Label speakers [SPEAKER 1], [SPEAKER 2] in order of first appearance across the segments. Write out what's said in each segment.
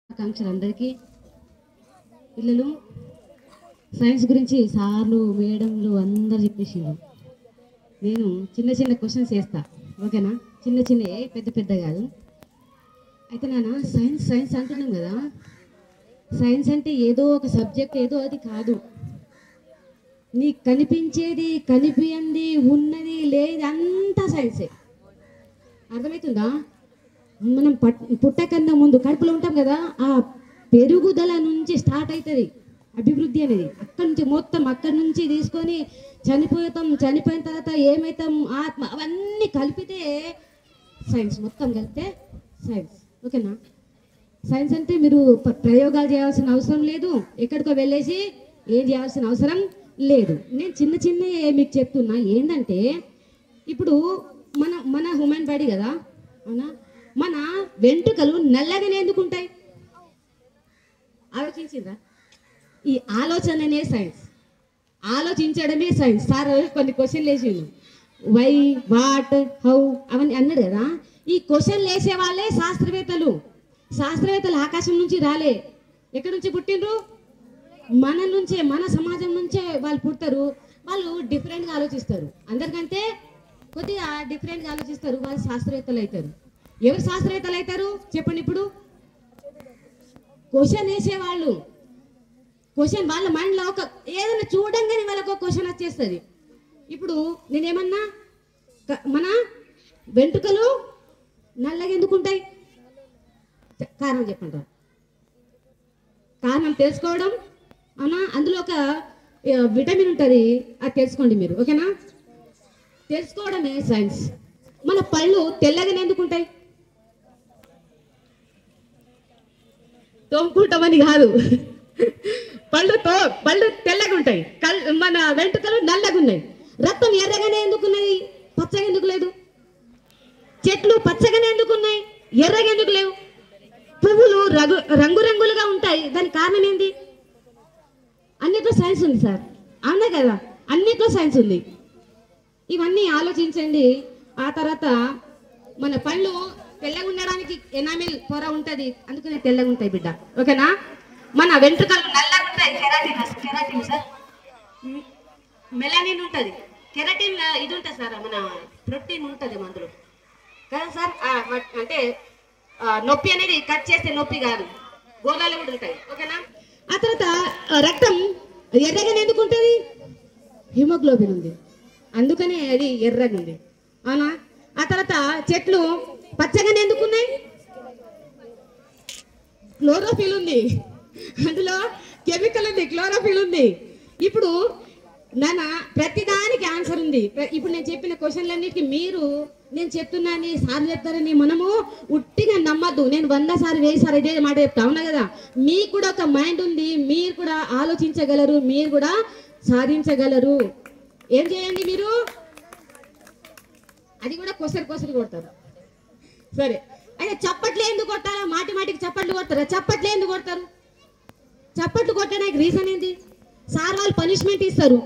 [SPEAKER 1] ఆకాంక్షలు అందరికీ. పిల్లలు సైన్స్ గురించి సార్లు మేడంలు అందరు చెప్పేసిండ్రు. నేను చిన్న చిన్న క్వశ్చన్స్ వేస్తా, ఓకేనా? చిన్న చిన్న, పెద్ద పెద్ద కాదు. అయితే నాన్న సైన్స్ సైన్స్ అంటున్నాం కదా, సైన్స్ అంటే ఏదో ఒక సబ్జెక్ట్ ఏదో అది కాదు. నీకు కనిపించేది కనిపించింది ఉన్నది లేదు అంతా సైన్సే. అర్థమవుతుందా? మనం పుట్టకన్నా ముందు కడుపులో ఉంటాం కదా, ఆ పెరుగుదల నుంచి స్టార్ట్ అవుతుంది అభివృద్ధి అనేది. అక్కడి నుంచి మొత్తం అక్కడి నుంచి తీసుకొని చనిపోయిన తర్వాత ఏమవుతాం, ఆత్మ, అవన్నీ కలిపితే సైన్స్, మొత్తం కలిపితే సైన్స్, ఓకేనా? సైన్స్ అంటే మీరు ప్రయోగాలు చేయాల్సిన అవసరం లేదు, ఎక్కడికో వెళ్ళేసి ఏం చేయాల్సిన అవసరం లేదు. నేను చిన్న చిన్న మీకు చెప్తున్నా. ఏంటంటే ఇప్పుడు మన మన హ్యూమన్ బాడీ కదా, అవునా? మన వెంట్రుకలు నల్లగానే ఎందుకు ఉంటాయి? ఆలోచించిందా? ఈ ఆలోచననే సైన్స్, ఆలోచించడమే సైన్స్. సార్ కొన్ని క్వశ్చన్లు వేసిండు, వై, వాట్, హౌ అవన్నీ అన్నాడు కదా. ఈ క్వశ్చన్లు వేసే వాళ్ళే శాస్త్రవేత్తలు. శాస్త్రవేత్తలు ఆకాశం నుంచి రాలే, ఎక్కడి నుంచి పుట్టిండ్రు? మన నుంచే, మన సమాజం నుంచే వాళ్ళు పుడతారు. వాళ్ళు డిఫరెంట్గా ఆలోచిస్తారు, అందరికంటే కొద్దిగా డిఫరెంట్గా ఆలోచిస్తారు. వాళ్ళు శాస్త్రవేత్తలు అవుతారు. ఎవరు శాస్త్రవేత్తలు అవుతారు చెప్పండి? ఇప్పుడు క్వశ్చన్ వేసేవాళ్ళు. క్వశ్చన్ వాళ్ళ మైండ్లో ఒక ఏదైనా చూడంగానే వాళ్ళకు ఒక క్వశ్చన్ వచ్చేస్తుంది. ఇప్పుడు నేనేమన్నా, మన వెంట్రుకలు నల్లగా ఎందుకుంటాయి? కారణం చెప్పండి. కారణం తెలుసుకోవడం, అవునా? అందులో ఒక విటమిన్ ఉంటుంది, అది తెలుసుకోండి మీరు, ఓకేనా? తెలుసుకోవడమే సైన్స్. మన పళ్ళు తెల్లగానే ఎందుకుంటాయి? తోముకుంటామని కాదు, పళ్ళు తెల్లగా ఉంటాయి, మన వెంట్రుకలు నల్లగా ఉన్నాయి. రక్తం ఎర్రగానే ఎందుకున్నది, పచ్చగా ఎందుకు లేదు? చెట్లు పచ్చగానే ఎందుకున్నాయి, ఎర్రగా ఎందుకు లేవు? పువ్వులు రంగురంగులుగా ఉంటాయి, దానికి కారణం ఏంటి? అన్నిట్లో సైన్స్ ఉంది సార్, అవునా కదా? అన్నిట్లో సైన్స్ ఉంది. ఇవన్నీ ఆలోచించండి. ఆ తర్వాత మన పళ్ళు తెల్లగా ఉండడానికి ఎనామిల్ పొర ఉంటుంది, అందుకనే తెల్లగా ఉంటాయి బిడ్డ, ఓకేనా? మన వెంట్రుకలు నల్లగా ఉంటాయి, కెరాటిన్ సార్, మెలానిన్ ఉంటుంది, కెరాటిన్ ఇది ఉంటుంది సార్, మన ప్రోటీన్ ఉంటుంది మందులు కదా సార్. అంటే నొప్పి అనేది కట్ చేస్తే నొప్పి కాదు, గోళాలు కూడా ఉంటాయి, ఓకేనా? ఆ తర్వాత రక్తం ఎర్రగానే ఎందుకు ఉంటుంది? హిమోగ్లోబిన్ ఉంది, అందుకనే అది ఎర్రగా ఉంది, అవునా? ఆ తర్వాత చెట్లు పచ్చగానే ఎందుకున్నాయి? క్లోరోఫిల్ ఉంది, అందులో కెమికల్ ఉంది, క్లోరోఫిల్ ఉంది. ఇప్పుడు నాన్న ప్రతిదానికి ఆన్సర్ ఉంది. ఇప్పుడు నేను చెప్పిన క్వశ్చన్లన్నిటికీ మీరు, నేను చెప్తున్నాను సార్లు చెప్తారని మనము ఉట్టిగా నమ్మద్దు. నేను 100 సార్లు 1000 సార్లు ఇదే మాట చెప్తా, అవునా కదా? మీకు కూడా ఒక మైండ్ ఉంది, మీరు కూడా ఆలోచించగలరు, మీరు కూడా సాధించగలరు. ఏం చేయండి మీరు? అది కూడా క్వశ్చన్ కొడతారు, సరే? అయితే చప్పట్లు ఎందుకు కొట్టాలా? మాటికి చప్పట్లు కొడతారా? చప్పట్లు ఎందుకు కొడతారు? చప్పట్లు కొట్టడానికి రీజన్ ఏంటి? సార్ వాళ్ళు పనిష్మెంట్ ఇస్తారు.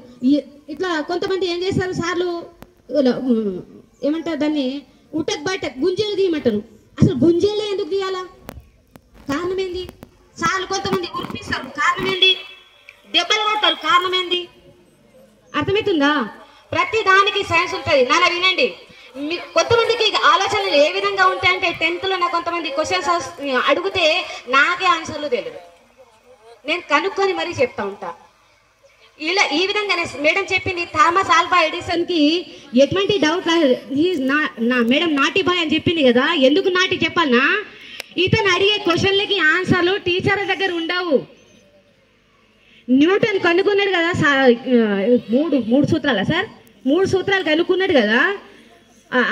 [SPEAKER 1] ఇట్లా కొంతమంది ఏం చేస్తారు, సార్లు ఏమంటారు దాన్ని, ఉట్టకు బయట గుంజీలు తీయమంటారు. అసలు గుంజీలే ఎందుకు తీయాలా? కారణం ఏంది? సార్లు కొంతమంది ఉరిపిస్తారు, కారణం ఏంటి? దెబ్బలు కొడతారు, కారణం ఏంటి? అర్థమవుతుందా? ప్రతి దానికి సైన్స్ ఉంటుంది. నాన్న వినండి, కొంతమందికి ఆలోచనలు ఏ విధంగా ఉంటాయంటే, 10th లో నాకు కొంతమంది క్వశ్చన్స్ అడిగితే నాకే ఆన్సర్లు తెలియదు, నేను కనుక్కొని మరీ చెప్తా ఉంటా. ఇలా ఈ విధంగానే మేడం చెప్పింది, థామస్ ఆల్వా ఎడిసన్ కి ఎటువంటి డౌట్ నా మేడం నాటి బాయ్ అని చెప్పింది కదా. ఎందుకు నాటి చెప్పాలనా? ఇతను అడిగే క్వశ్చన్లకి ఆన్సర్లు టీచర్ల దగ్గర ఉండవు. న్యూటన్ కనుక్కున్నాడు కదా, మూడు సూత్రాలా సార్? 3 సూత్రాలు కనుక్కున్నాడు కదా,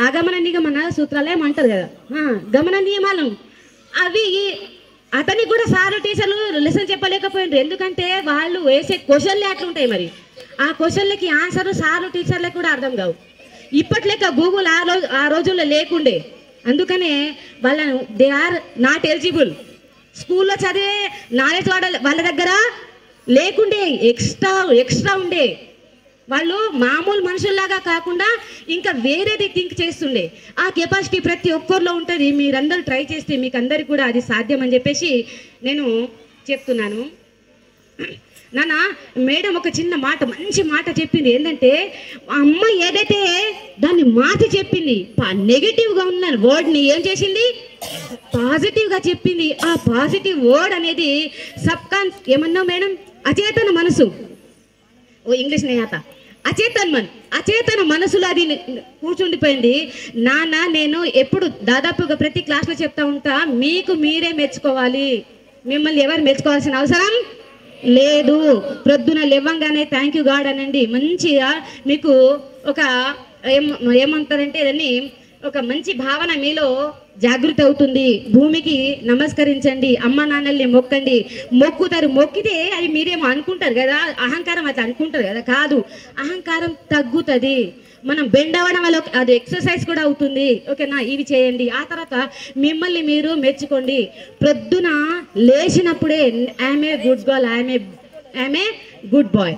[SPEAKER 1] ఆగమన నిగమన సూత్రాలు ఏమంటారు కదా, గమన నియమాలు. అవి అతనికి కూడా సారు టీచర్లు లెసన్ చెప్పలేకపోయిండ్రు, ఎందుకంటే వాళ్ళు వేసే క్వశ్చన్లే అట్లుంటాయి. మరి ఆ క్వశ్చన్లకి ఆన్సర్ సారు టీచర్లకు కూడా అర్థం కావు. ఇప్పట్లేక గూగుల్ ఆ రోజుల్లో లేకుండే, అందుకనే వాళ్ళను దే ఆర్ నాట్ ఎలిజిబుల్. స్కూల్లో చదివే నాలెడ్జ్ వాళ్ళ దగ్గర లేకుండే, ఎక్స్ట్రా ఉండే. వాళ్ళు మామూలు మనుషుల్లాగా కాకుండా ఇంకా వేరేది థింక్ చేస్తుండే. ఆ కెపాసిటీ ప్రతి ఒక్కరిలో ఉంటుంది. మీరందరూ ట్రై చేస్తే మీకు అందరికి కూడా అది సాధ్యం అని చెప్పేసి నేను చెప్తున్నాను. నాన్న మేడం ఒక చిన్న మాట, మంచి మాట చెప్పింది. ఏంటంటే అమ్మ ఏదైతే దాన్ని మార్చి చెప్పింది, నెగిటివ్గా ఉన్న వర్డ్ని ఏం చేసింది, పాజిటివ్గా చెప్పింది. ఆ పాజిటివ్ వర్డ్ అనేది ఏమన్నా మేడం, అచేతన మనసు, ఇంగ్లీష్ నేత, అచేతన మనసులో అది కూర్చుండిపోయింది. నాన్న నేను ఎప్పుడు దాదాపుగా ప్రతి క్లాస్లో చెప్తా ఉంటా, మీకు మీరే మెచ్చుకోవాలి, మిమ్మల్ని ఎవరు మెచ్చుకోవాల్సిన అవసరం లేదు. ప్రొద్దున లేవంగానే థ్యాంక్ యూ గాడ్ అనండి. మంచిగా మీకు ఒక ఏమంటారంటే దాన్ని ఒక మంచి భావన మీలో జాగృతి అవుతుంది. భూమికి నమస్కరించండి, అమ్మ నాన్నల్ని మొక్కండి. మొక్కుతారు, మొక్కితే అది మీరేమో అనుకుంటారు కదా, అహంకారం అట్లా అనుకుంటారు కదా, కాదు, అహంకారం తగ్గుతుంది. మనం బెండ్ అవ్వడం వల్ల అది ఎక్సర్సైజ్ కూడా అవుతుంది. ఓకేనా, ఇవి చేయండి. ఆ తర్వాత మిమ్మల్ని మీరు మెచ్చుకోండి. ప్రొద్దున లేచినప్పుడే I'm a good girl, I'm a good boy.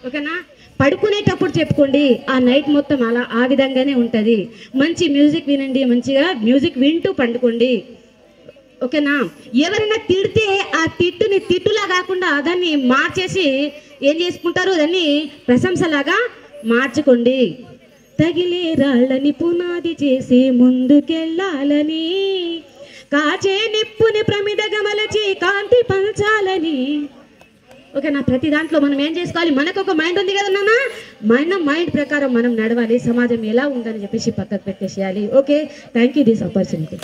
[SPEAKER 1] ఓకేనా, పడుకునేటప్పుడు చెప్పుకోండి. ఆ నైట్ మొత్తం అలా ఆ విధంగానే ఉంటుంది. మంచి మ్యూజిక్ వినండి, మంచిగా మ్యూజిక్ వింటూ పండుకోండి. ఓకేనా, ఎవరైనా తిడితే ఆ తిట్టుని తిట్టులా కాకుండా దాన్ని మార్చేసి ఏం చేసుకుంటారు, దాన్ని ప్రశంసలాగా మార్చుకోండి. తగిలే రాళ్ళని పునాది చేసి ముందుకెళ్ళాలని, కాచే నిప్పుని ప్రమిదగా మలచి కాంతి పంచాలని. ఓకేనా, ప్రతి దాంట్లో మనం ఏం చేసుకోవాలి, మనకు ఒక మైండ్ ఉంది కదా నాన్న, మన మైండ్ ప్రకారం మనం నడవాలి. సమాజం ఎలా ఉందని చెప్పేసి పక్కకు పెట్టేసేయాలి. Okay, thank you this opportunity.